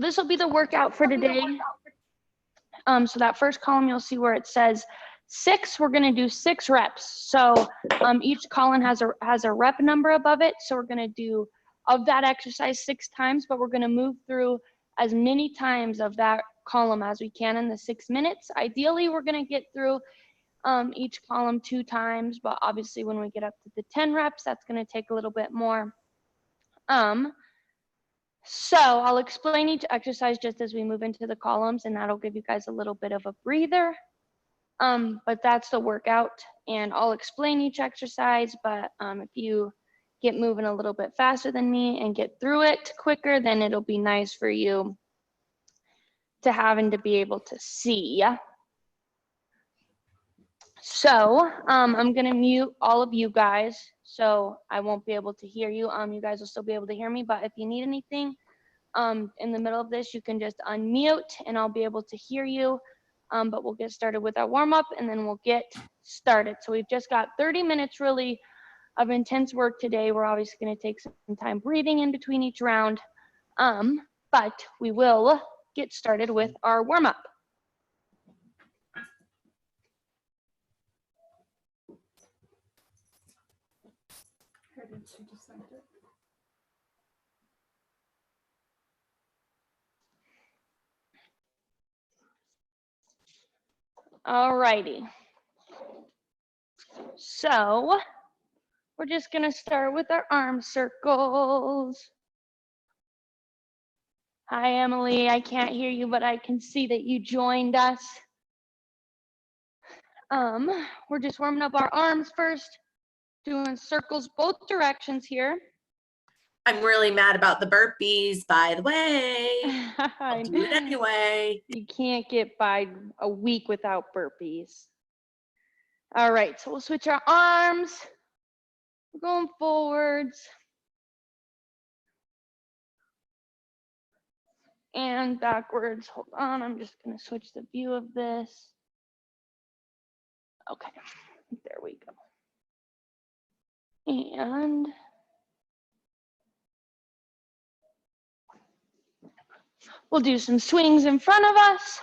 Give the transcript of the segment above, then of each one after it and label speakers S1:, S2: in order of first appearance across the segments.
S1: this will be the workout for today. So that first column, you'll see where it says 6. We're going to do 6 reps. So each column has a rep number above it. So we're going to do of that exercise 6 times, but we're going to move through as many times of that column as we can in the 6 minutes. Ideally, we're going to get through each column 2 times, but obviously when we get up to the 10 reps, that's going to take a little bit more. So I'll explain each exercise just as we move into the columns, and that'll give you guys a little bit of a breather. But that's the workout, and I'll explain each exercise, but if you get moving a little bit faster than me and get through it quicker, then it'll be nice for you to have and to be able to see. So I'm gonna mute all of you guys, so I won't be able to hear you. You guys will still be able to hear me, but if you need anything in the middle of this, you can just unmute and I'll be able to hear you. But we'll get started with our warm up and then we'll get started. So we've just got 30 minutes really of intense work today. We're obviously gonna take some time breathing in between each round, but we will get started with our warm up. Alrighty. So we're just gonna start with our arm circles. Hi, Emily. I can't hear you, but I can see that you joined us. We're just warming up our arms first, doing circles both directions here.
S2: I'm really mad about the burpees, by the way. I'll do it anyway.
S1: You can't get by a week without burpees. All right, so we'll switch our arms. We're going forwards. And backwards. Hold on, I'm just gonna switch the view of this. Okay, there we go. And we'll do some swings in front of us.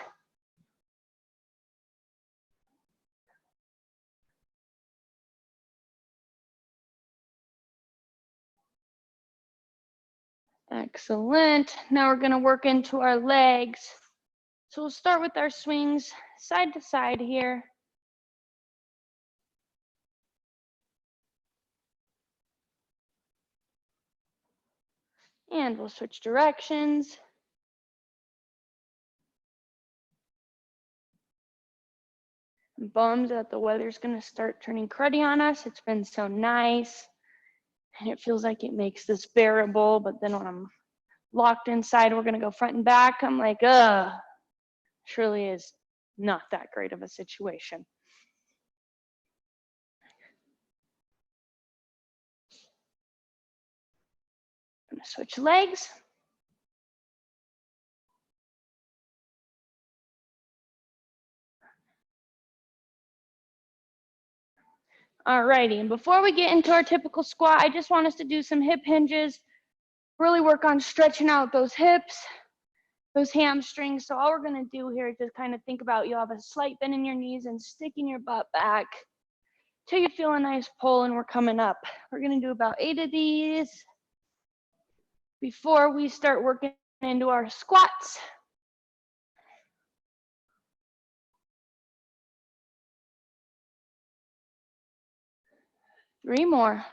S1: Excellent. Now we're gonna work into our legs. So we'll start with our swings side to side here. And we'll switch directions. I'm bummed that the weather's gonna start turning cruddy on us. It's been so nice. And it feels like it makes this bearable, but then when I'm locked inside, we're gonna go front and back. I'm like, surely is not that great of a situation. I'm gonna switch legs. Alrighty, and before we get into our typical squat, I just want us to do some hip hinges, really work on stretching out those hips, those hamstrings. So all we're gonna do here is just kind of think about, you'll have a slight bend in your knees and sticking your butt back till you feel a nice pull, and we're coming up. We're gonna do about 8 of these before we start working into our squats. Three more.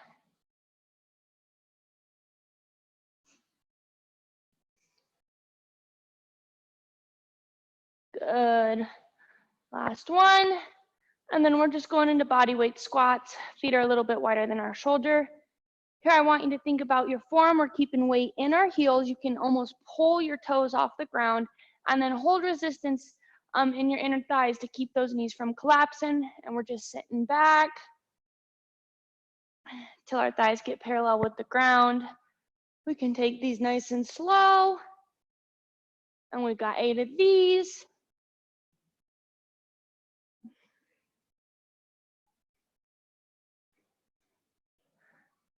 S1: Good. Last one. And then we're just going into body weight squats. Feet are a little bit wider than our shoulder. Here, I want you to think about your forearm. We're keeping weight in our heels. You can almost pull your toes off the ground and then hold resistance in your inner thighs to keep those knees from collapsing. And we're just sitting back till our thighs get parallel with the ground. We can take these nice and slow. And we've got 8 of these.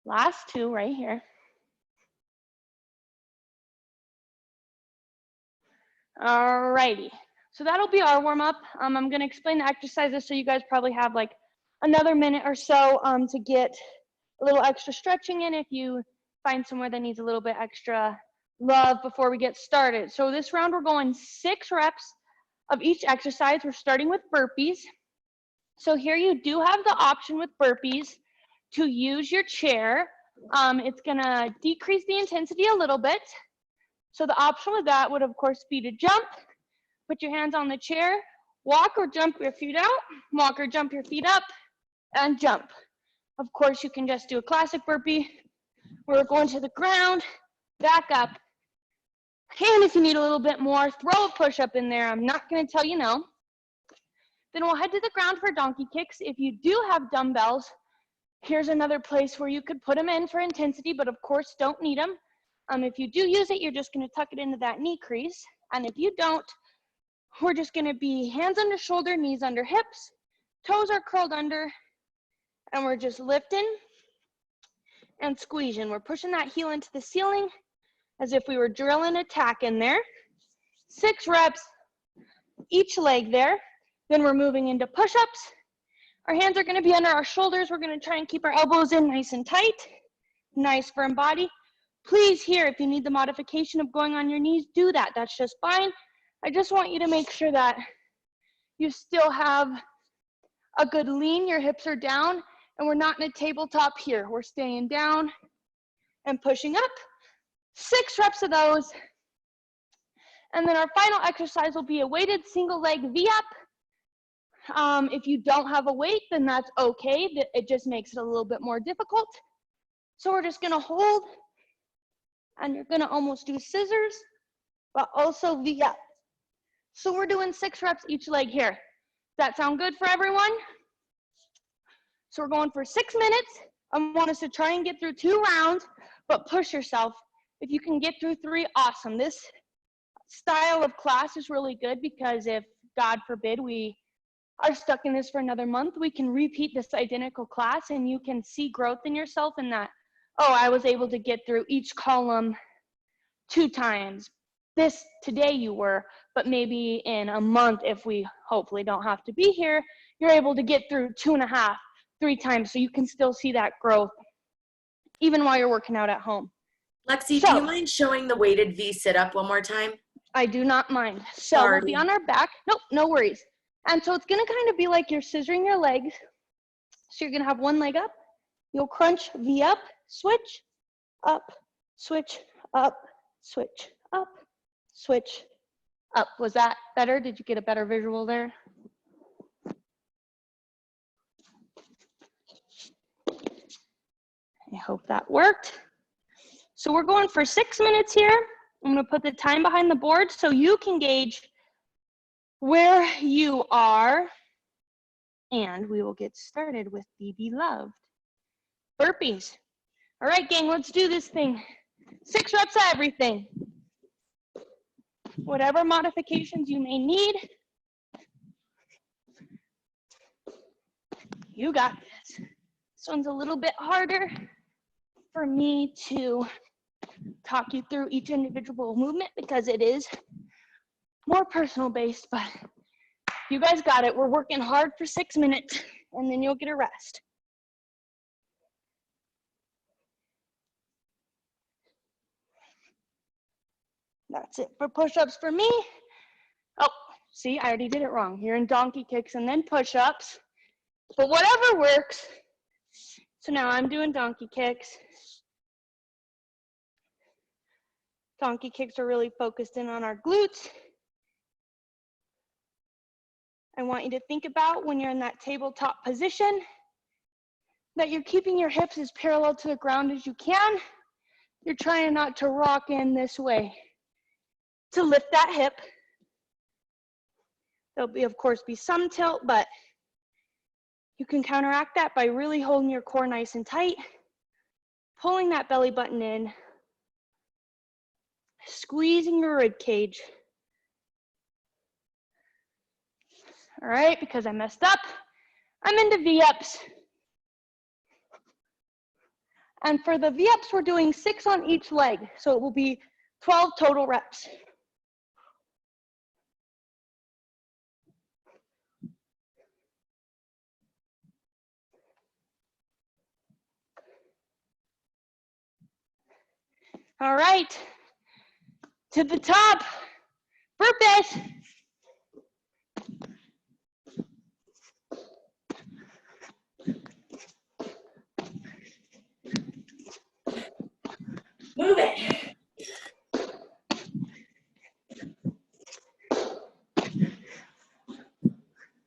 S1: Last 2 right here. Alrighty. So that'll be our warm up. I'm going to explain the exercises so you guys probably have like another minute or so to get a little extra stretching in if you find somewhere that needs a little bit extra love before we get started. So this round we're going 6 reps of each exercise. We're starting with burpees. So here you do have the option with burpees to use your chair. It's going to decrease the intensity a little bit. So the option with that would of course be to jump, put your hands on the chair, walk or jump your feet out, walk or jump your feet up, and jump. Of course, you can just do a classic burpee where we're going to the ground, back up, and if you need a little bit more, throw a push-up in there. I'm not going to tell you no. Then we'll head to the ground for donkey kicks. If you do have dumbbells, here's another place where you could put them in for intensity, but of course don't need them. If you do use it, you're just going to tuck it into that knee crease. And if you don't, we're just going to be hands under shoulder, knees under hips, toes are curled under, and we're just lifting and squeezing. We're pushing that heel into the ceiling as if we were drilling a tack in there. 6 reps each leg there. Then we're moving into push-ups. Our hands are going to be under our shoulders. We're going to try and keep our elbows in nice and tight. Nice firm body. Please here, if you need the modification of going on your knees, do that. That's just fine. I just want you to make sure that you still have a good lean, your hips are down, and we're not in a tabletop here. We're staying down and pushing up. 6 reps of those. And then our final exercise will be a weighted single leg V-up. If you don't have a weight, then that's okay. It just makes it a little bit more difficult. So we're just gonna hold, and you're gonna almost do scissors, but also V-up. So we're doing 6 reps each leg here. Does that sound good for everyone? So we're going for 6 minutes. I want us to try and get through 2 rounds, but push yourself. If you can get through 3, awesome. This style of class is really good because if, God forbid, we are stuck in this for another month, we can repeat this identical class and you can see growth in yourself in that, oh, I was able to get through each column 2 times. This today you were, but maybe in a month, if we hopefully don't have to be here, you're able to get through 2.5, 3 times, so you can still see that growth even while you're working out at home.
S2: Lexie, do you mind showing the weighted V sit-up one more time?
S1: I do not mind. So we'll be on our back. Nope, no worries. And so it's gonna kind of be like you're scissoring your legs. So you're gonna have one leg up. You'll crunch V up, switch, up, switch, up, switch, up, switch, up. Was that better? Did you get a better visual there? I hope that worked. So we're going for 6 minutes here. I'm gonna put the time behind the board so you can gauge where you are, and we will get started with the beloved burpees. All right, gang, let's do this thing. 6 reps of everything. Whatever modifications you may need, you got this. This one's a little bit harder for me to talk you through each individual movement because it is more personal based, but you guys got it. We're working hard for 6 minutes and then you'll get a rest. That's it for push-ups for me. Oh, see, I already did it wrong. You're in donkey kicks and then push-ups, but whatever works. So now I'm doing donkey kicks. Donkey kicks are really focused in on our glutes. I want you to think about when you're in that tabletop position that you're keeping your hips as parallel to the ground as you can. You're trying not to rock in this way to lift that hip. There'll be, of course, be some tilt, but you can counteract that by really holding your core nice and tight, pulling that belly button in, squeezing your rib cage. All right, because I messed up, I'm into V-ups. And for the V-ups, we're doing 6 on each leg. So it will be 12 total reps. All right, to the top, burpees.
S2: Move it.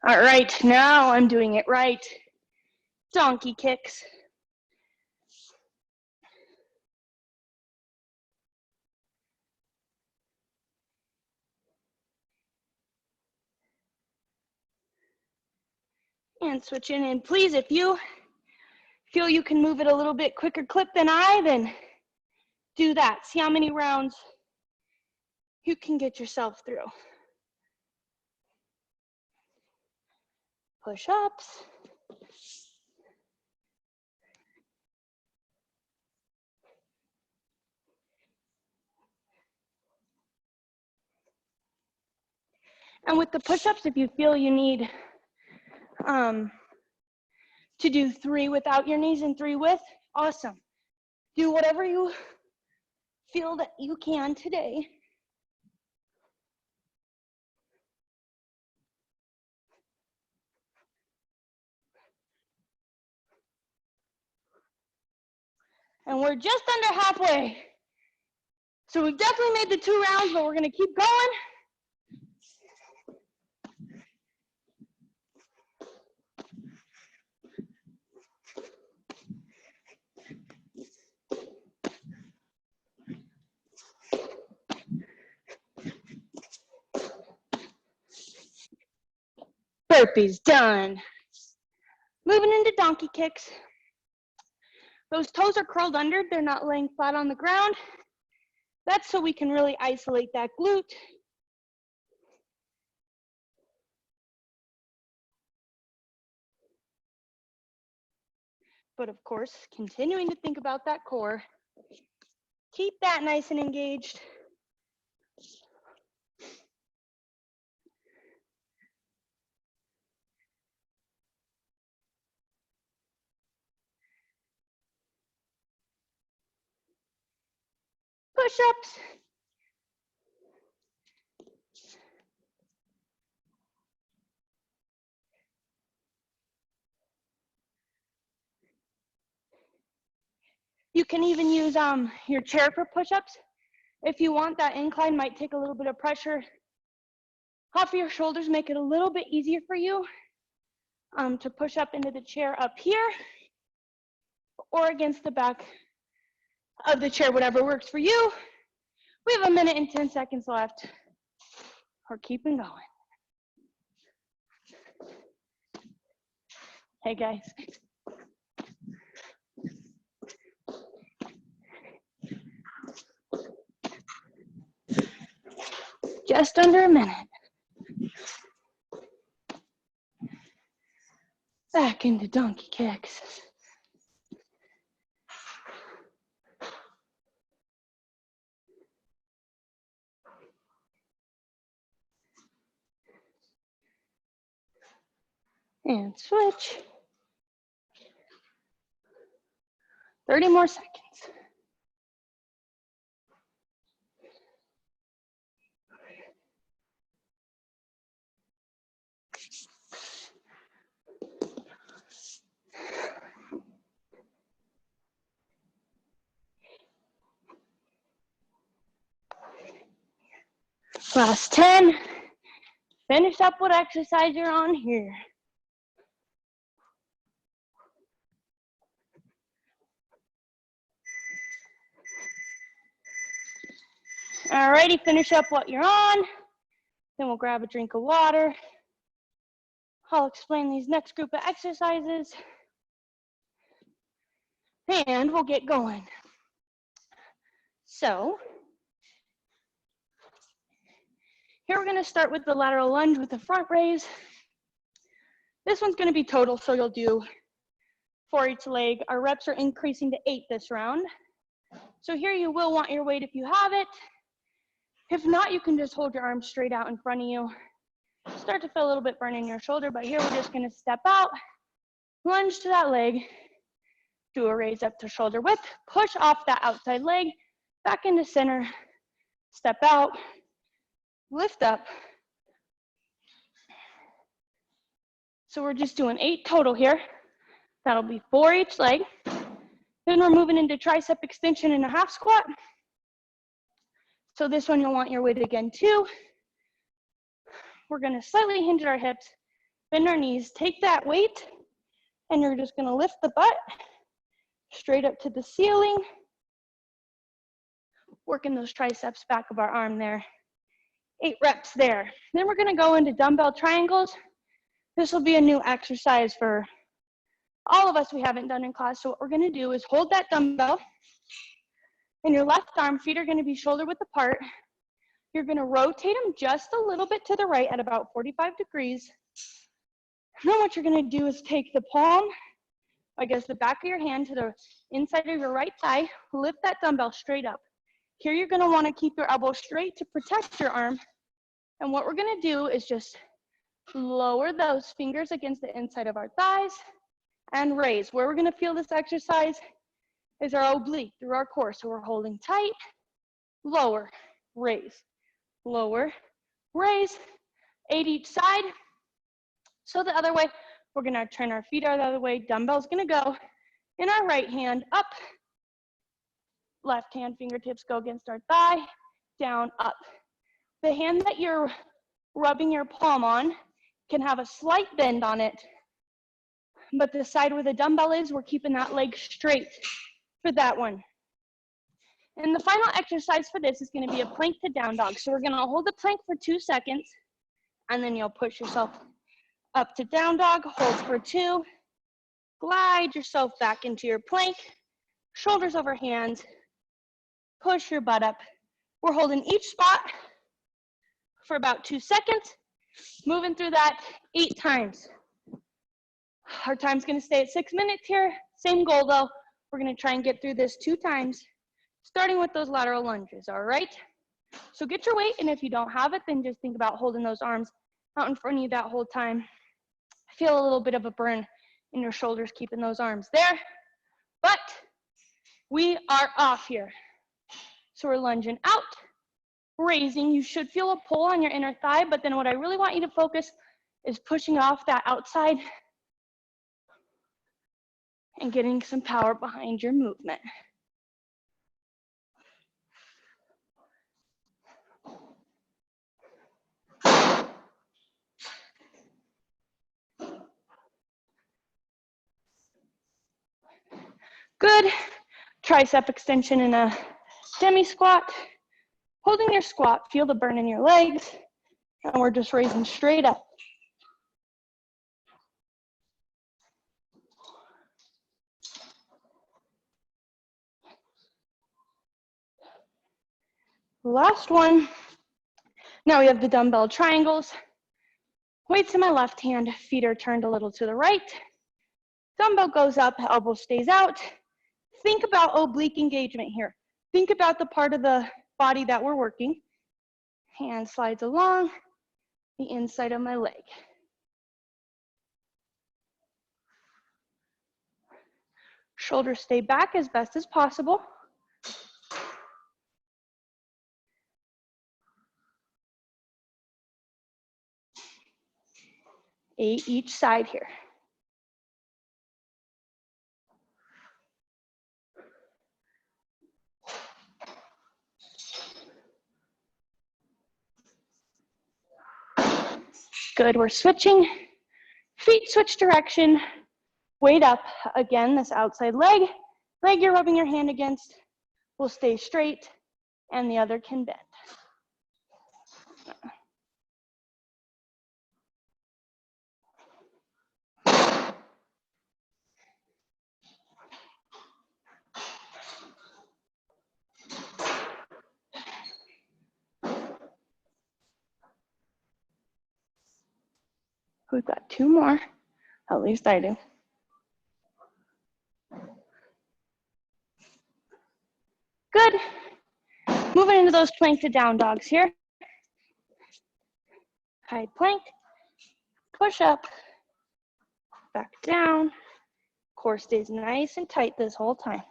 S1: All right, now I'm doing it right. Donkey kicks. And switch in, and please, if you feel you can move it a little bit quicker clip than I, then do that. See how many rounds you can get yourself through. Push-ups. And with the push-ups, if you feel you need to do 3 without your knees and 3 with, awesome. Do whatever you feel that you can today. And we're just under halfway. So we've definitely made the 2 rounds, but we're gonna keep going. Burpees done. Moving into donkey kicks. Those toes are curled under, they're not laying flat on the ground. That's so we can really isolate that glute. But of course, continuing to think about that core. Keep that nice and engaged. Push-ups. You can even use your chair for push-ups. If you want, that incline might take a little bit of pressure off your shoulders, make it a little bit easier for you to push up into the chair up here or against the back of the chair, whatever works for you. We have 1 minute and 10 seconds left. We're keeping going. Hey guys. Just under 1 minute. Back into donkey kicks. And switch. 30 more seconds. Last 10. Finish up what exercise you're on here. Alrighty, finish up what you're on. Then we'll grab a drink of water. I'll explain these next group of exercises. And we'll get going. So, here we're gonna start with the lateral lunge with the front raise. This one's gonna be total, so you'll do 4 each leg. Our reps are increasing to 8 this round. So here you will want your weight if you have it. If not, you can just hold your arms straight out in front of you. Start to feel a little bit burn in your shoulder, but here we're just gonna step out, lunge to that leg, do a raise up to shoulder width, push off that outside leg, back into center, step out, lift up. So we're just doing 8 total here. That'll be 4 each leg. Then we're moving into tricep extension and a half squat. So this one you'll want your weight again too. We're gonna slightly hinge our hips, bend our knees, take that weight, and you're just gonna lift the butt straight up to the ceiling, working those triceps back of our arm there. 8 reps there. Then we're gonna go into dumbbell triangles. This will be a new exercise for all of us we haven't done in class. So what we're gonna do is hold that dumbbell in your left arm, feet are gonna be shoulder width apart. You're gonna rotate them just a little bit to the right at about 45 degrees. And then what you're gonna do is take the palm, I guess the back of your hand to the inside of your right thigh, lift that dumbbell straight up. Here you're gonna wanna keep your elbow straight to protect your arm. And what we're gonna do is just lower those fingers against the inside of our thighs and raise. Where we're gonna feel this exercise is our oblique through our core. So we're holding tight, lower, raise, lower, raise, 8 each side. So the other way, we're gonna turn our feet out the other way. Dumbbell's gonna go in our right hand, up. Left hand fingertips go against our thigh, down, up. The hand that you're rubbing your palm on can have a slight bend on it, but the side where the dumbbell is, we're keeping that leg straight for that one. And the final exercise for this is gonna be a plank to down dog. So we're gonna hold the plank for 2 seconds, and then you'll push yourself up to down dog, hold for 2, glide yourself back into your plank, shoulders over hands, push your butt up. We're holding each spot for about 2 seconds, moving through that 8 times. Our time's gonna stay at 6 minutes here. Same goal though. We're gonna try and get through this 2 times, starting with those lateral lunges, all right? So get your weight, and if you don't have it, then just think about holding those arms out in front of you that whole time. Feel a little bit of a burn in your shoulders, keeping those arms there, but we are off here. So we're lunging out, raising. You should feel a pull on your inner thigh, but then what I really want you to focus is pushing off that outside and getting some power behind your movement. Good. Tricep extension in a demi squat. Holding your squat, feel the burn in your legs, and we're just raising straight up. Last one. Now we have the dumbbell triangles. Weights in my left hand, feet are turned a little to the right. Dumbbell goes up, elbow stays out. Think about oblique engagement here. Think about the part of the body that we're working. Hand slides along the inside of my leg. Shoulders stay back as best as possible. Eight each side here. Good, we're switching. Feet switch direction. Weight up. Again, this outside leg you're rubbing your hand against will stay straight, and the other can bend. We've got 2 more, at least I do. Good. Moving into those plank to down dogs here. High plank, push up, back down. Core stays nice and tight this whole time.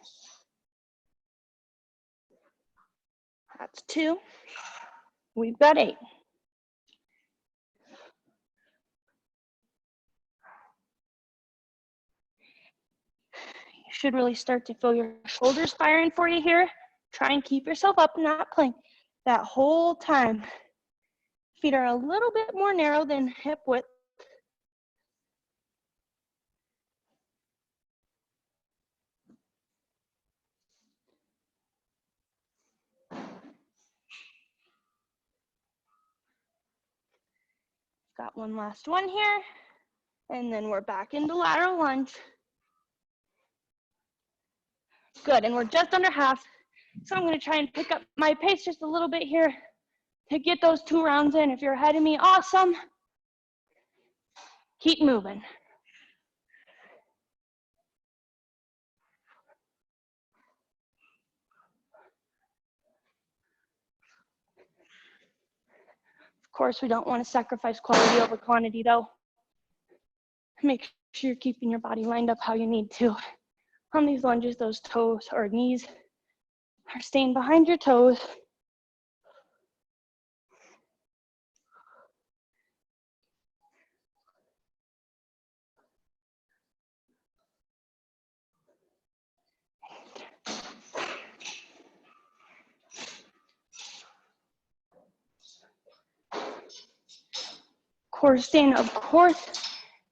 S1: That's 2. We've got 8. You should really start to feel your shoulders firing for you here. Try and keep yourself up, not plank that whole time. Feet are a little bit more narrow than hip width. Got one last one here, and then we're back into lateral lunge. Good, and we're just under half. So I'm gonna try and pick up my pace just a little bit here to get those 2 rounds in. If you're ahead of me, awesome. Keep moving. Of course, we don't want to sacrifice quality over quantity though. Make sure you're keeping your body lined up how you need to. On these lunges, those toes or knees are staying behind your toes. Core staying, of course,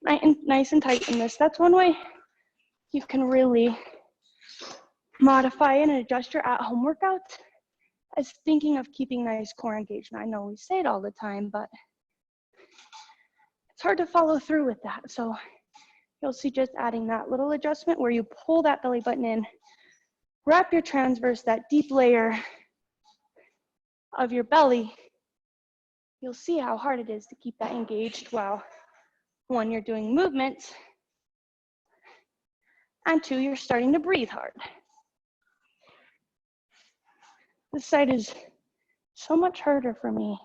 S1: nice and tight in this. That's one way you can really modify and adjust your at-home workouts, is thinking of keeping nice core engagement. I know we say it all the time, but it's hard to follow through with that. So you'll see just adding that little adjustment where you pull that belly button in, wrap your transverse, that deep layer of your belly. You'll see how hard it is to keep that engaged while, 1, you're doing movements, and 2, you're starting to breathe hard. This side is so much harder for me,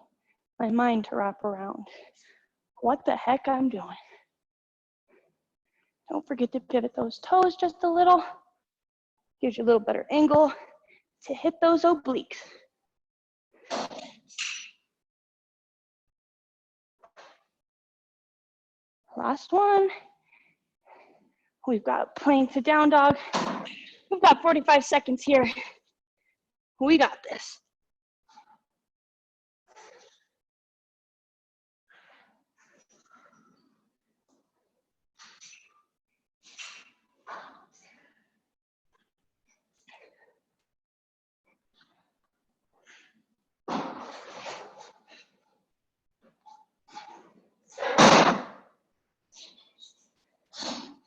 S1: my mind to wrap around what the heck I'm doing. Don't forget to pivot those toes just a little. Gives you a little better angle to hit those obliques. Last one. We've got plank to down dog. We've got 45 seconds here. We got this.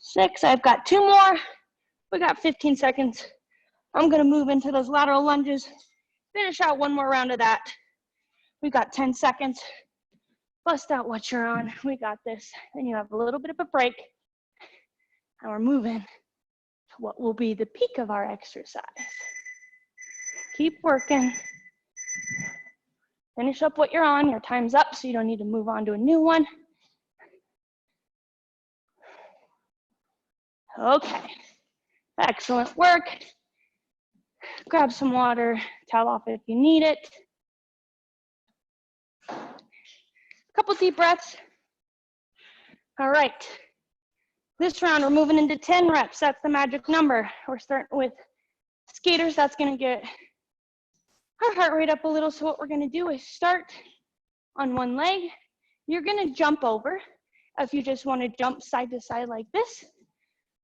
S1: Six, I've got 2 more. We got 15 seconds. I'm gonna move into those lateral lunges. Finish out 1 more round of that. We got 10 seconds. Bust out what you're on. We got this. Then you have a little bit of a break. And we're moving to what will be the peak of our exercise. Keep working. Finish up what you're on. Your time's up, so you don't need to move on to a new one. Okay, excellent work. Grab some water, towel off if you need it. Couple deep breaths. All right, this round we're moving into 10 reps. That's the magic number. We're starting with skaters. That's gonna get our heart rate up a little. So what we're gonna do is start on one leg. You're gonna jump over. If you just wanna jump side to side like this,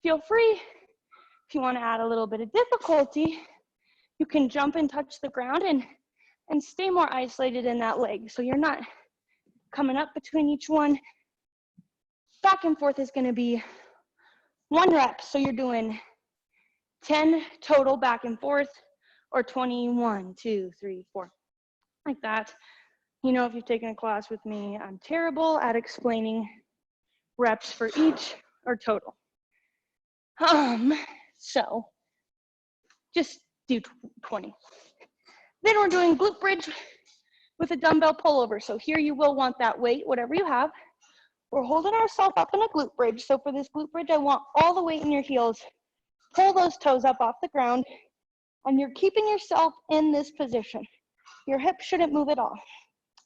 S1: feel free. If you wanna add a little bit of difficulty, you can jump and touch the ground and stay more isolated in that leg. So you're not coming up between each one. Back and forth is gonna be 1 rep. So you're doing 10 total back and forth, or 21, 2, 3, 4, like that. You know, if you've taken a class with me, I'm terrible at explaining reps for each or total. So just do 20. Then we're doing glute bridge with a dumbbell pullover. So here you will want that weight, whatever you have. We're holding ourselves up in a glute bridge. So for this glute bridge, I want all the weight in your heels. Pull those toes up off the ground, and you're keeping yourself in this position.
S3: Your hips shouldn't move at all.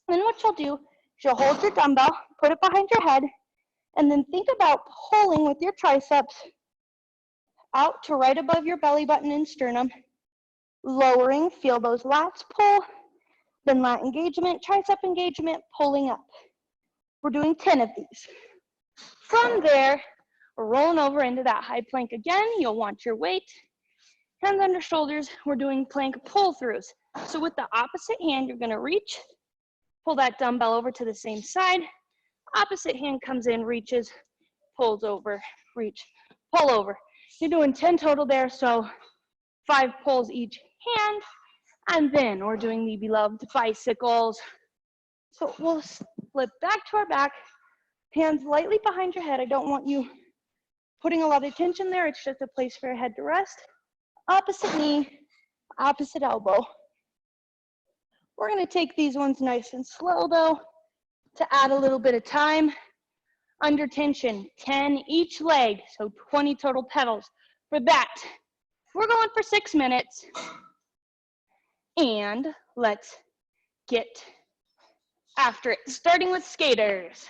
S3: Then what you'll do is you'll hold your dumbbell, put it behind your head, and then think about pulling with your triceps out to right above your belly button and sternum, lowering, feel those lats pull, then lat engagement, tricep engagement, pulling up. We're doing 10 of these. From there, we're rolling over into that high plank again. You'll want your weight, hands under shoulders. We're doing plank pull-throughs. So with the opposite hand, you're gonna reach, pull that dumbbell over to the same side. Opposite hand comes in, reaches, pulls over, reach, pull over. You're doing 10 total there, so 5 pulls each hand. And then we're doing the beloved bicycles. So we'll flip back to our back, hands lightly behind your head. I don't want you putting a lot of tension there. It's just a place for your head to rest. Opposite knee, opposite elbow. We're gonna take these ones nice and slow though, to add a little bit of time. Under tension, 10 each leg, so 20 total pedals. For that, we're going for 6 minutes. And let's get after it, starting with skaters.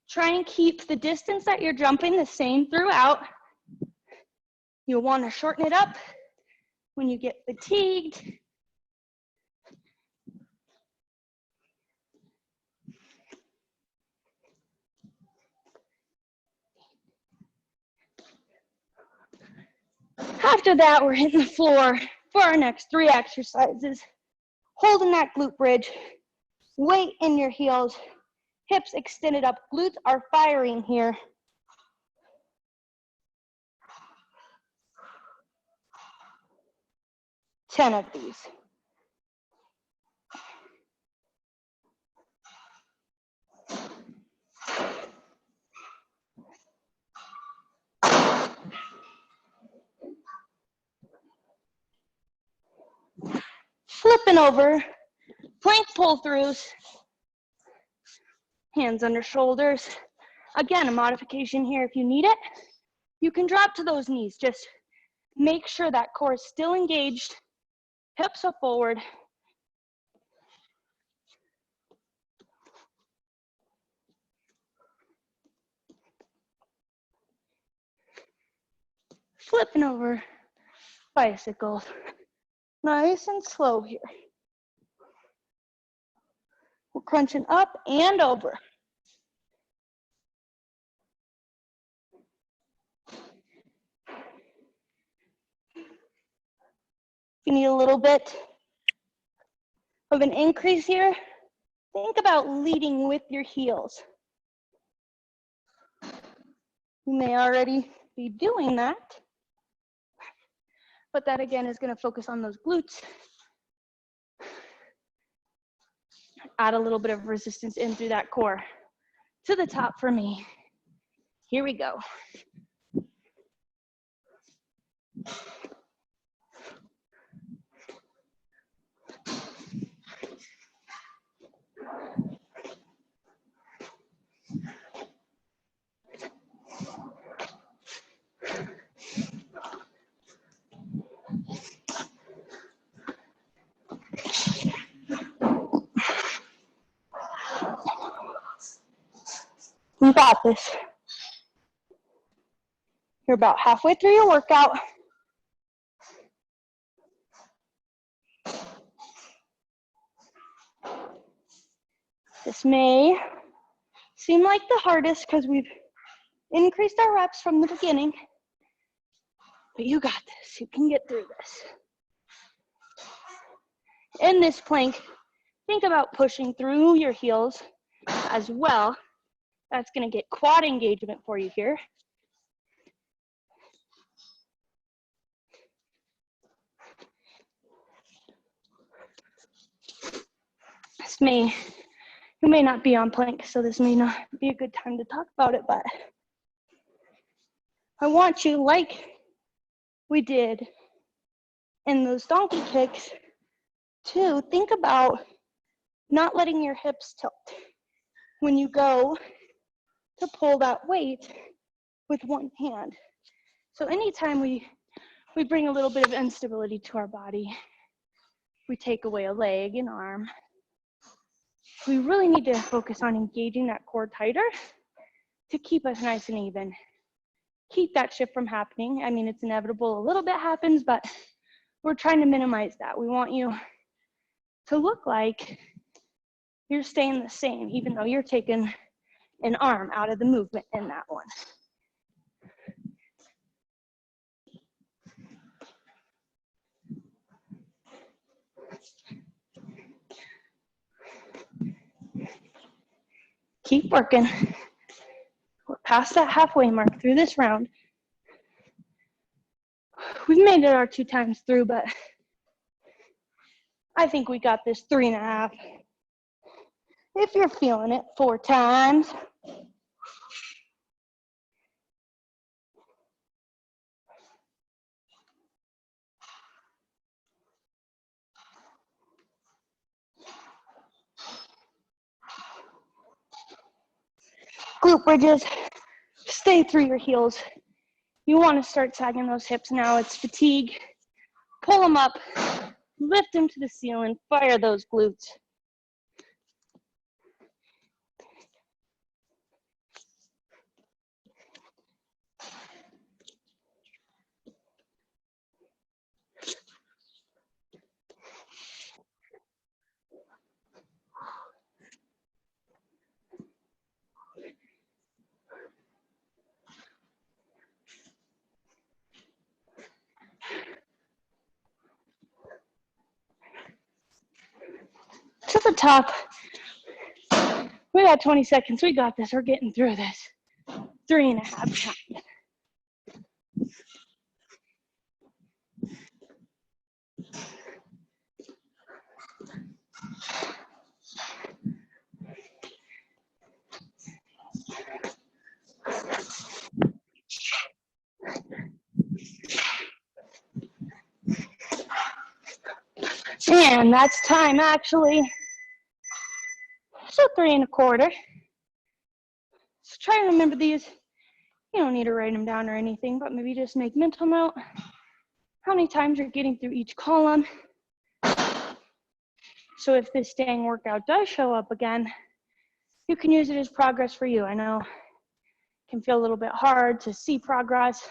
S3: Try and keep the distance that you're jumping the same throughout. You'll want to shorten it up when you get fatigued. After that, we're hitting the floor for our next 3 exercises. Holding that glute bridge, weight in your heels, hips extended up, glutes are firing here. Ten of these. Flipping over, plank pull-throughs, hands under shoulders. Again, a modification here if you need it. You can drop to those knees. Just make sure that core is still engaged, hips are forward. Flipping over, bicycles. Nice and slow here. We're crunching up and over. If you need a little bit of an increase here, think about leading with your heels. You may already be doing that, but that again is going to focus on those glutes. Add a little bit of resistance in through that core. To the top for me. Here we go. You got this. You're about halfway through your workout. This may seem like the hardest because we've increased our reps from the beginning, but you got this. You can get through this. In this plank, think about pushing through your heels as well. That's going to get quad engagement for you here. You may not be on plank, so this may not be a good time to talk about it, but I want you, like we did in those donkey kicks, to think about not letting your hips tilt when you go to pull that weight with one hand. So anytime we're we bring a little bit of instability to our body. We take away a leg, an arm. We really need to focus on engaging that core tighter to keep us nice and even. Keep that shift from happening. I mean, it's inevitable, a little bit happens, but we're trying to minimize that. We want you to look like you're staying the same, even though you're taking an arm out of the movement in that one. Keep working. We're past that halfway mark through this round. We've made it our 2 times through, but I think we got this 3.5. If you're feeling it, 4 times. Glute bridges, stay through your heels. You want to start sagging those hips now. It's fatigue. Pull them up, lift them to the ceiling, fire those glutes. To the top. We got 20 seconds. We got this. We're getting through this. 3.5 times. And that's time, actually. So 3.25. So try to remember these. You don't need to write them down or anything, but maybe just make mental note how many times you're getting through each column. So if this dang workout does show up again, you can use it as progress for you. I know it can feel a little bit hard to see progress,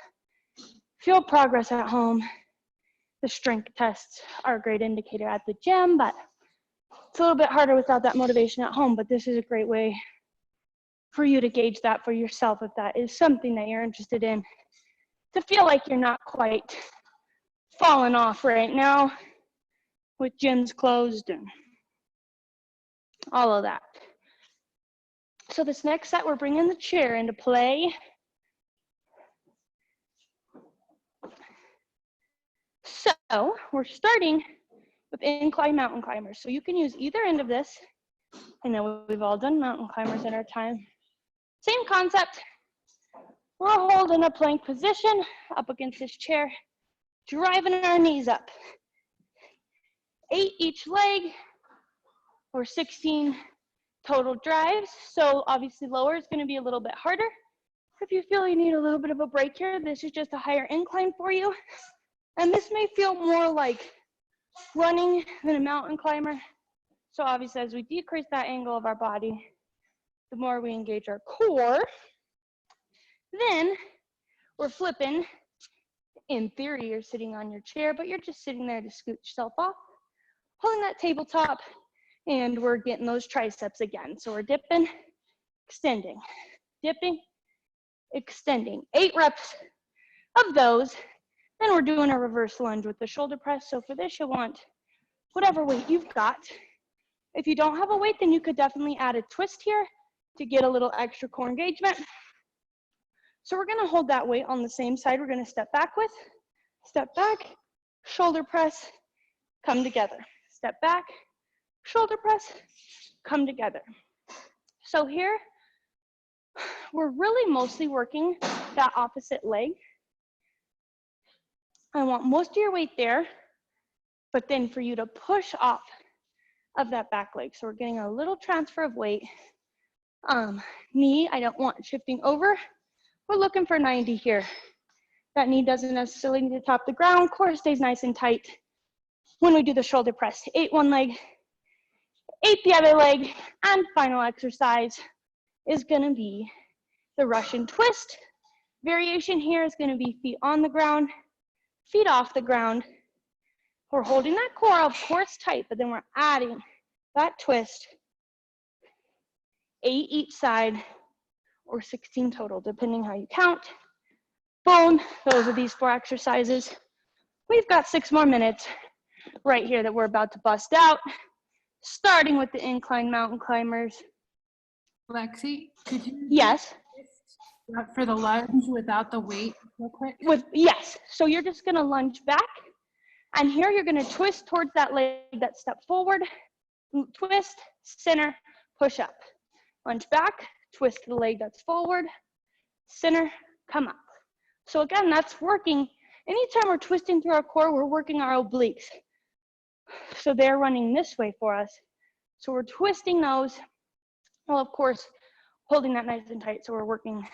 S3: feel progress at home. The strength tests are a great indicator at the gym, but it's a little bit harder without that motivation at home. But this is a great way for you to gauge that for yourself if that is something that you're interested in, to feel like you're not quite falling off right now with gyms closed and all of that. So this next set, we're bringing the chair into play. So we're starting with incline mountain climbers. So you can use either end of this. I know we've all done mountain climbers in our time. Same concept. We're holding a plank position up against this chair, driving our knees up. 8 each leg, or 16 total drives. So obviously lower is going to be a little bit harder. If you feel you need a little bit of a break here, this is just a higher incline for you. And this may feel more like running than a mountain climber. So obviously as we decrease that angle of our body, the more we engage our core. Then we're flipping. In theory, you're sitting on your chair, but you're just sitting there to scoot yourself off, pulling that tabletop, and we're getting those triceps again. So we're dipping, extending, dipping, extending. 8 reps of those. Then we're doing a reverse lunge with the shoulder press. So for this, you want whatever weight you've got. If you don't have a weight, then you could definitely add a twist here to get a little extra core engagement. So we're gonna hold that weight on the same side. We're gonna step back with, step back, shoulder press, come together. Step back, shoulder press, come together. So here, we're really mostly working that opposite leg. I want most of your weight there, but then for you to push off of that back leg. So we're getting a little transfer of weight. Knee, I don't want shifting over. We're looking for 90 here. That knee doesn't necessarily need to top the ground. Core stays nice and tight when we do the shoulder press. 8 one leg, 8 the other leg, and final exercise is gonna be the Russian twist. Variation here is gonna be feet on the ground, feet off the ground. We're holding that core, of course, tight, but then we're adding that twist. 8 each side, or 16 total, depending how you count. Boom, those are these 4 exercises. We've got 6 more minutes right here that we're about to bust out, starting with the incline mountain climbers.
S4: Lexie, could you
S3: Yes,
S4: for the lunge without the weight real quick?
S3: yes. So you're just gonna lunge back, and here you're gonna twist towards that leg that step forward, twist, center, push up. Lunge back, twist the leg that's forward, center, come up. So again, that's working. Anytime we're twisting through our core, we're working our obliques. So they're running this way for us. So we're twisting those, well, of course, holding that nice and tight. So we're working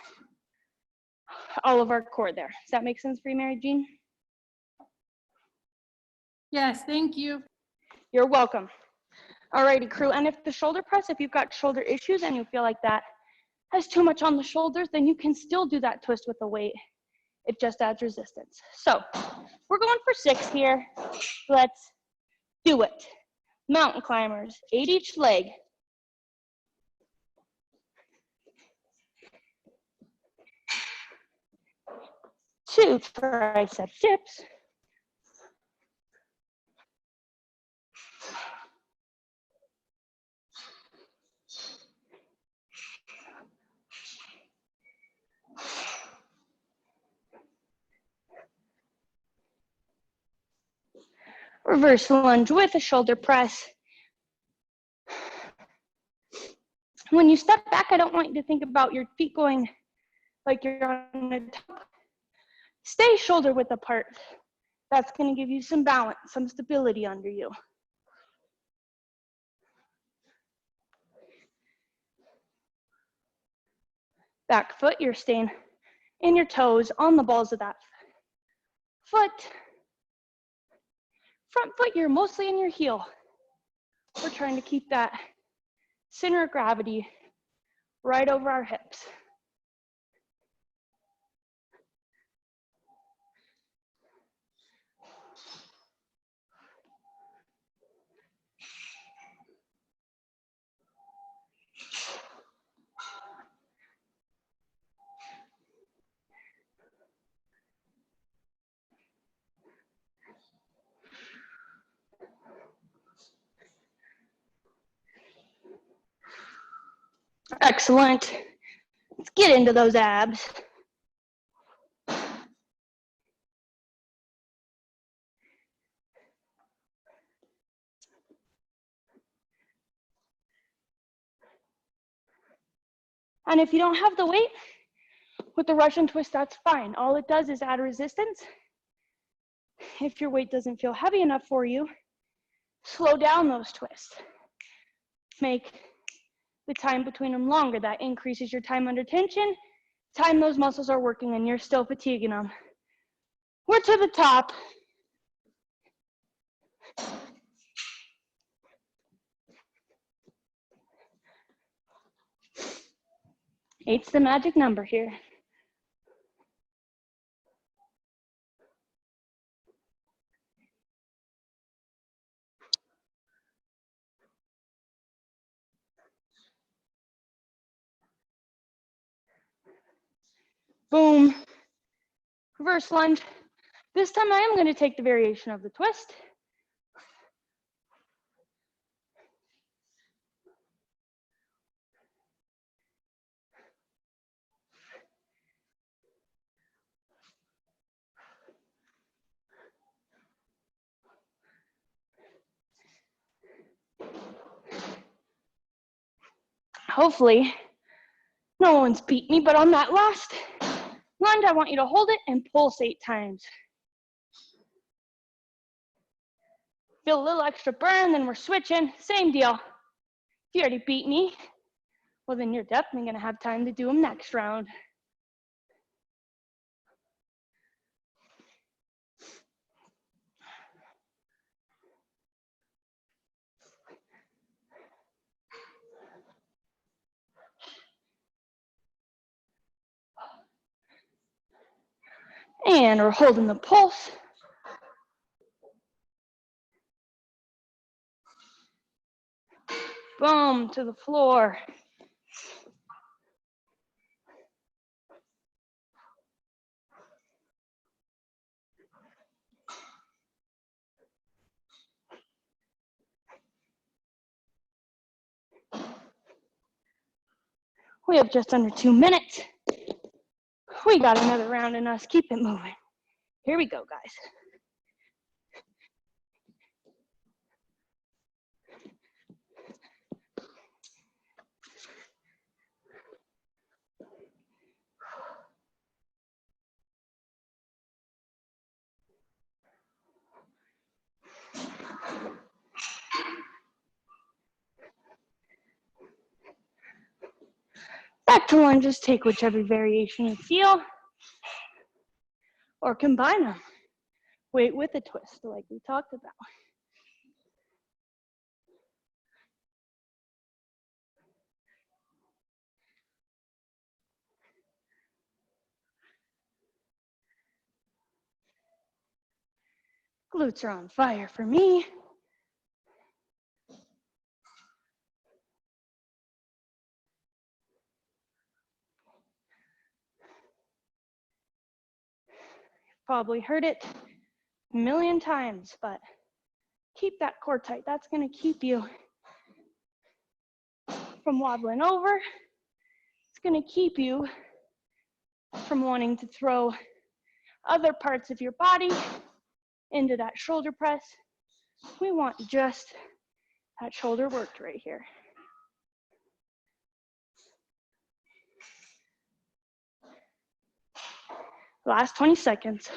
S3: all of our core there. Does that make sense for you, Mary Jean?
S4: Yes, thank you.
S3: You're welcome. Alrighty, crew. And if the shoulder press, if you've got shoulder issues and you feel like that has too much on the shoulders, then you can still do that twist with the weight. It just adds resistance. So we're going for 6 here. Let's do it. Mountain climbers, 8 each leg. Two tricep dips. Reverse lunge with a shoulder press. When you step back, I don't want you to think about your feet going like you're on the top. Stay shoulder width apart. That's going to give you some balance, some stability under you. Back foot, you're staying in your toes on the balls of that foot. Front foot, you're mostly in your heel. We're trying to keep that center of gravity right over our hips. Excellent. Let's get into those abs. And if you don't have the weight, with the Russian twist, that's fine. All it does is add resistance. If your weight doesn't feel heavy enough for you, slow down those twists. Make the time between them longer. That increases your time under tension, time those muscles are working and you're still fatiguing them. We're to the top. Eight's the magic number here. Boom. Reverse lunge. This time I am going to take the variation of the twist. Hopefully, no one's beat me, but on that last lunge, I want you to hold it and pulse 8 times. Feel a little extra burn, then we're switching. Same deal. If you already beat me, well, then you're definitely going to have time to do them next round. And we're holding the pulse. Boom, to the floor. We have just under 2 minutes. We got another round in us. Keep it moving. Here we go, guys. Back to lunges, take whichever variation you feel, or combine them. Weight with a twist, like we talked about. Glutes are on fire for me. Probably heard it a million times, but keep that core tight. That's going to keep you from wobbling over. It's going to keep you from wanting to throw other parts of your body into that shoulder press. We want just that shoulder worked right here. Last 20 seconds.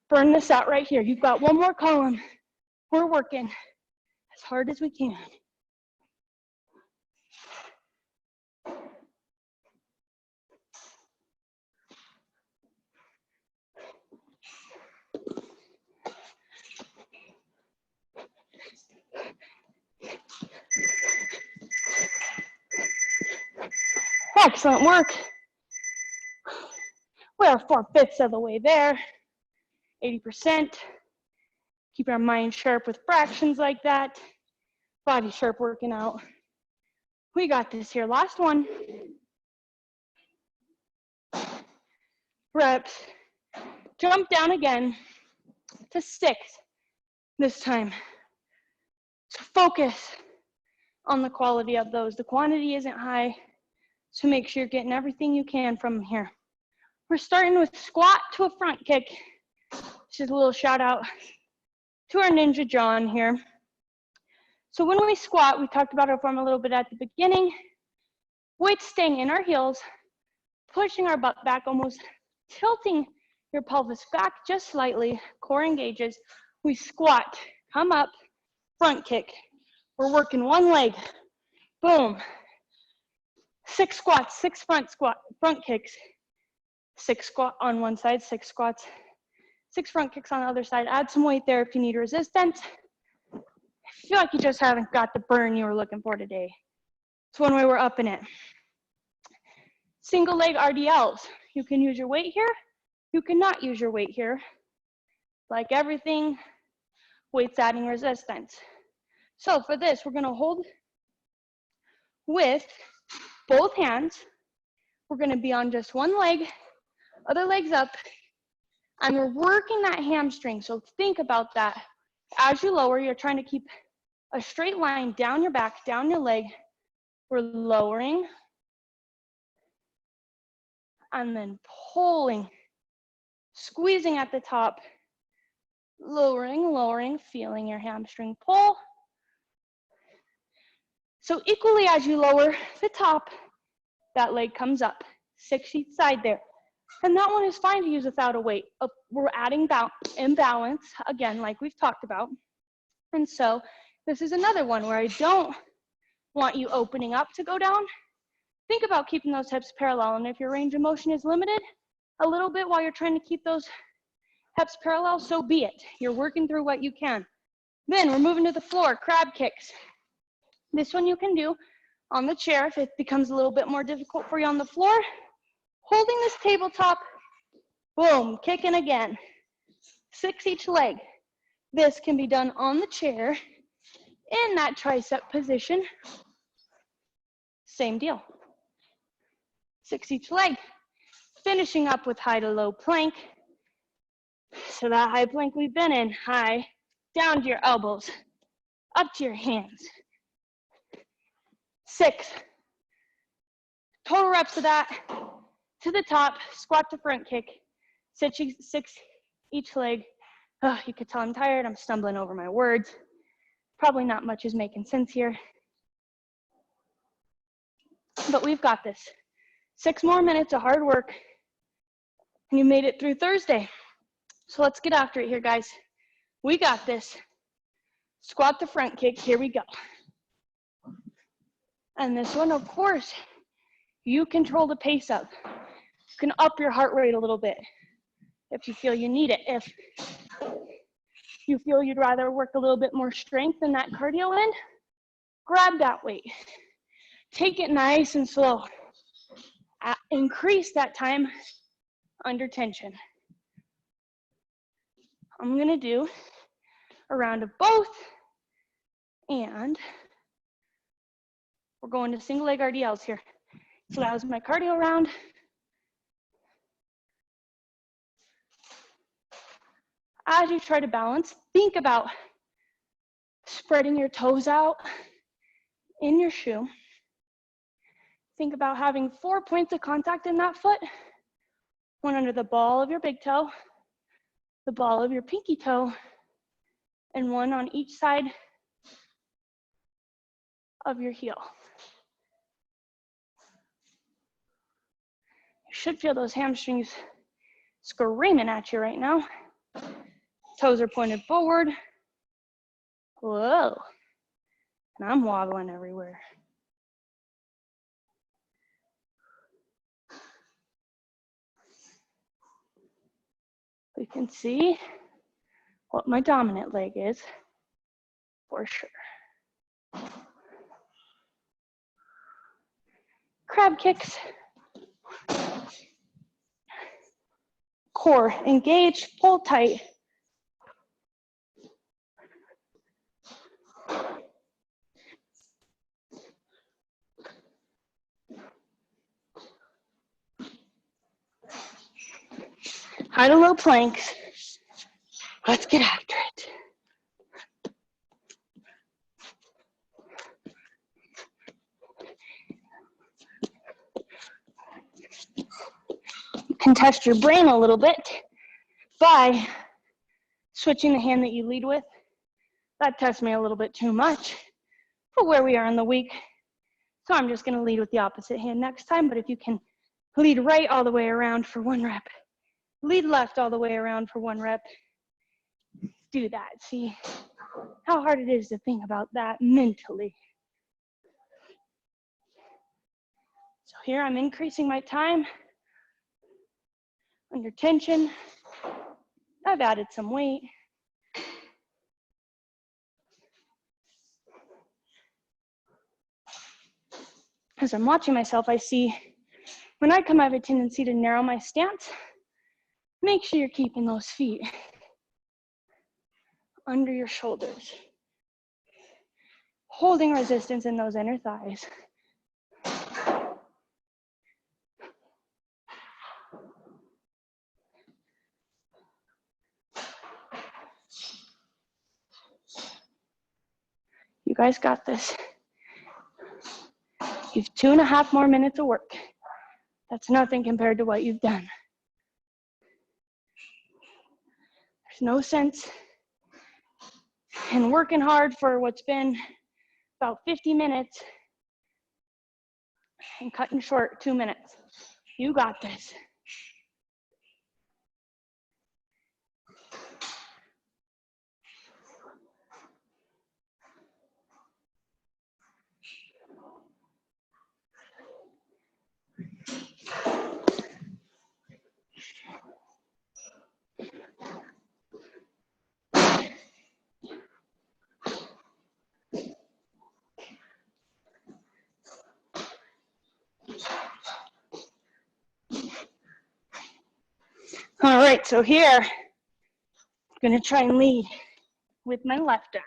S3: Burn this out right here. You've got one more column. We're working as hard as we can. Excellent work. We are 4/5 of the way there, 80%. Keep our mind sharp with fractions like that. Body sharp working out. We got this here. Last one. Reps. Jump down again to 6 this time. So focus on the quality of those. The quantity isn't high, so make sure you're getting everything you can from here. We're starting with squat to a front kick. This is a little shout out to our Ninja John here. So when we squat, we talked about our form a little bit at the beginning. Weight staying in our heels, pushing our butt back, almost tilting your pelvis back just slightly, core engages. We squat, come up, front kick. We're working one leg, boom. 6 squats, 6 front kicks. 6 squat on one side, 6 squats, 6 front kicks on the other side. Add some weight there if you need resistance. I feel like you just haven't got the burn you were looking for today. It's one way we're upping it. Single leg RDLs. You can use your weight here. You cannot use your weight here. Like everything, weight's adding resistance. So for this, we're gonna hold with both hands. We're gonna be on just one leg, other leg's up, and we're working that hamstring. So think about that. As you lower, you're trying to keep a straight line down your back, down your leg. We're lowering and then pulling, squeezing at the top, lowering, lowering, feeling your hamstring pull. So equally as you lower the top, that leg comes up, 6 each side there. And that one is fine to use without a weight. We're adding imbalance, again, like we've talked about. And so this is another one where I don't want you opening up to go down. Think about keeping those hips parallel. And if your range of motion is limited a little bit while you're trying to keep those hips parallel, so be it. You're working through what you can. Then we're moving to the floor, crab kicks. This one you can do on the chair if it becomes a little bit more difficult for you on the floor. Holding this tabletop Boom, kicking again. 6 each leg. This can be done on the chair in that tricep position. Same deal. 6 each leg. Finishing up with high to low plank. So that high plank we've been in, high, down to your elbows, up to your hands. 6. Total reps of that. To the top, squat to front kick. 6 each leg. Oh, you could tell I'm tired. I'm stumbling over my words. Probably not much is making sense here. But we've got this. 6 more minutes of hard work. And you made it through Thursday. So let's get after it here, guys. We got this. Squat to front kick. Here we go. And this one, of course, you control the pace up. You can up your heart rate a little bit if you feel you need it. If you feel you'd rather work a little bit more strength in that cardio end, grab that weight. Take it nice and slow. Increase that time under tension. I'm gonna do a round of both, and we're going to single leg RDLs here. So that was my cardio round. As you try to balance, think about spreading your toes out in your shoe. Think about having 4 points of contact in that foot. One under the ball of your big toe, the ball of your pinky toe, and one on each side of your heel. You should feel those hamstrings screaming at you right now. Toes are pointed forward. Whoa. And I'm wobbling everywhere. We can see what my dominant leg is for sure. Crab kicks. Core engaged, pull tight. High to low planks. Let's get after it. You can test your brain a little bit by switching the hand that you lead with. That tests me a little bit too much for where we are in the week. So I'm just gonna lead with the opposite hand next time, but if you can lead right all the way around for 1 rep, lead left all the way around for 1 rep, do that. See how hard it is to think about that mentally. So here I'm increasing my time under tension. I've added some weight. As I'm watching myself, I see when I come, I have a tendency to narrow my stance. Make sure you're keeping those feet under your shoulders, holding resistance in those inner thighs. You guys got this. You've 2.5 more minutes of work. That's nothing compared to what you've done. There's no sense in working hard for what's been about 50 minutes and cutting short 2 minutes. You got this. right, so here, I'm gonna try and lead with my left arm.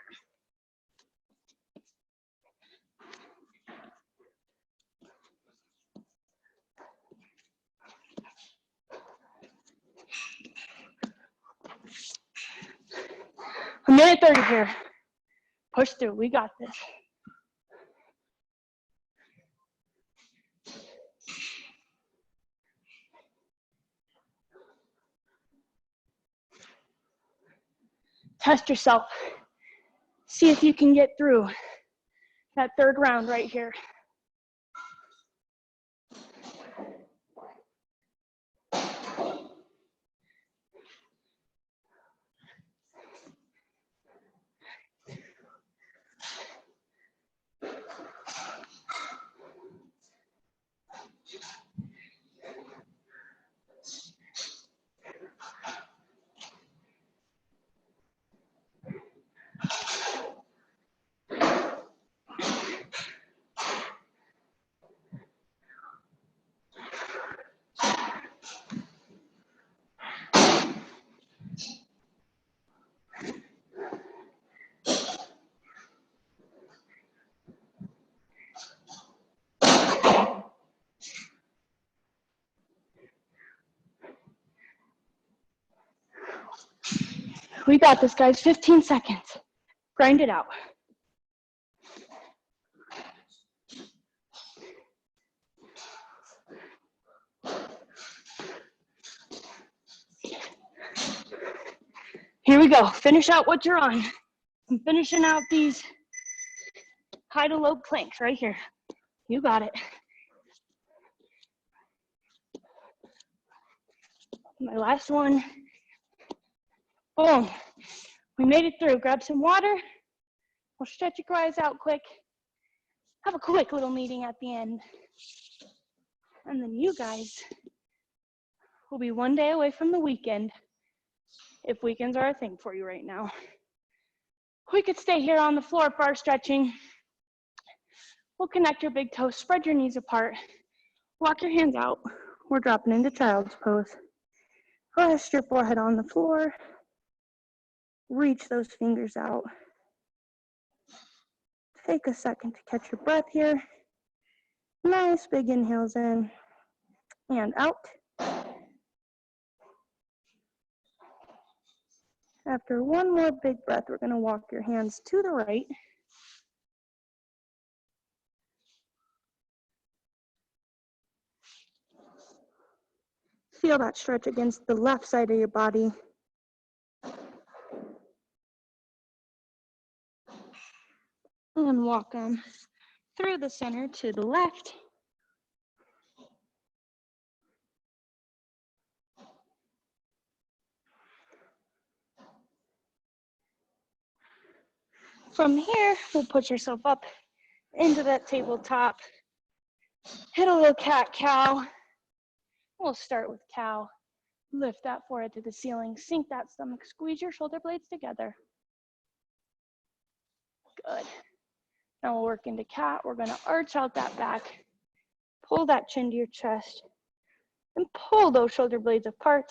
S3: A minute 30 here. Push through, we got this. Test yourself. See if you can get through that third round right here. We got this, guys. 15 seconds. Grind it out. Here we go. Finish out what you're on. I'm finishing out these high to low planks right here. You got it. My last one. Boom. We made it through. Grab some water. We'll stretch your guys out quick. Have a quick little meeting at the end. And then you guys will be one day away from the weekend, if weekends are a thing for you right now. We could stay here on the floor for our stretching. We'll connect your big toes, spread your knees apart, walk your hands out. We're dropping into child's pose. Rest your forehead on the floor. Reach those fingers out. Take a second to catch your breath here. Nice big inhales in and out. After one more big breath, we're going to walk your hands to the right. Feel that stretch against the left side of your body. And walk them through the center to the left. From here, we'll put yourself up into that tabletop. Hit a little cat-cow. We'll start with cow. Lift that forehead to the ceiling. Sink that stomach. Squeeze your shoulder blades together. Good. Now we'll work into cat. We're going to arch out that back. Pull that chin to your chest. And pull those shoulder blades apart.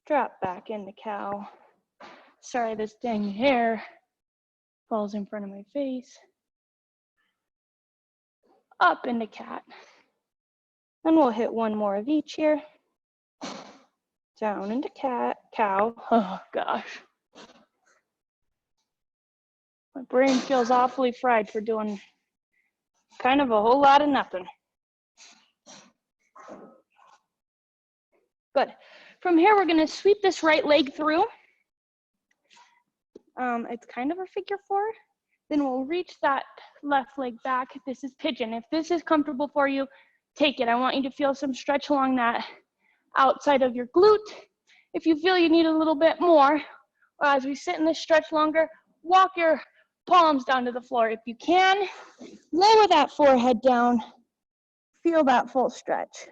S3: Drop back into cow. Sorry, this dang hair falls in front of my face. Up into cat. And we'll hit one more of each here. Down into cat, cow. Oh gosh. My brain feels awfully fried for doing kind of a whole lot of nothing. Good. From here, we're gonna sweep this right leg through. It's kind of a figure four. Then we'll reach that left leg back. This is pigeon. If this is comfortable for you, take it. I want you to feel some stretch along that outside of your glute. If you feel you need a little bit more, as we sit in this stretch longer, walk your palms down to the floor. If you can, lower that forehead down. Feel that full stretch.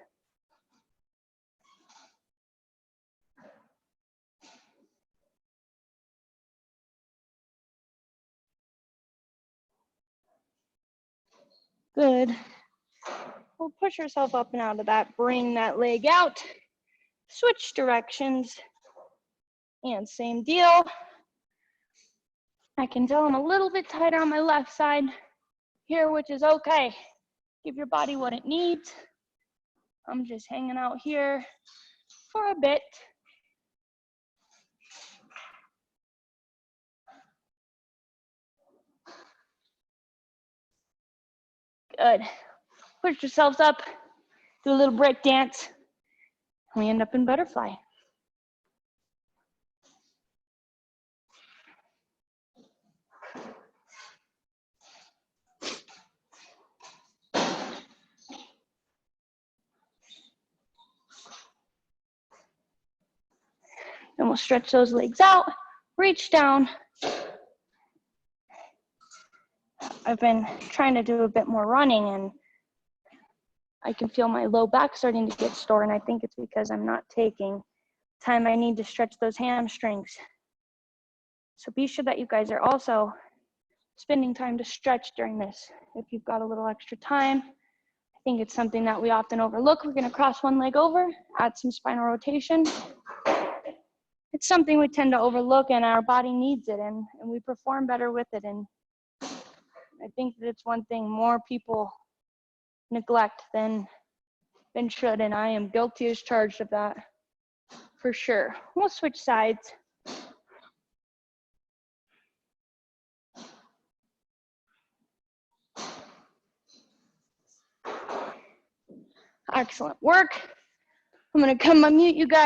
S3: Good. We'll push yourself up and out of that. Bring that leg out. Switch directions. And same deal. I can tell I'm a little bit tighter on my left side here, which is okay. Give your body what it needs. I'm just hanging out here for a bit. Good. Push yourselves up. Do a little break dance. We end up in butterfly. Then we'll stretch those legs out, reach down. I've been trying to do a bit more running and I can feel my low back starting to get sore, and I think it's because I'm not taking time I need to stretch those hamstrings. So be sure that you guys are also spending time to stretch during this. If you've got a little extra time, I think it's something that we often overlook. We're gonna cross one leg over, add some spinal rotation. It's something we tend to overlook and our body needs it, and we perform better with it. And I think that it's one thing more people neglect than should, and I am guilty as charged of that for sure. We'll switch sides. Excellent work. I'm gonna come unmute you guys.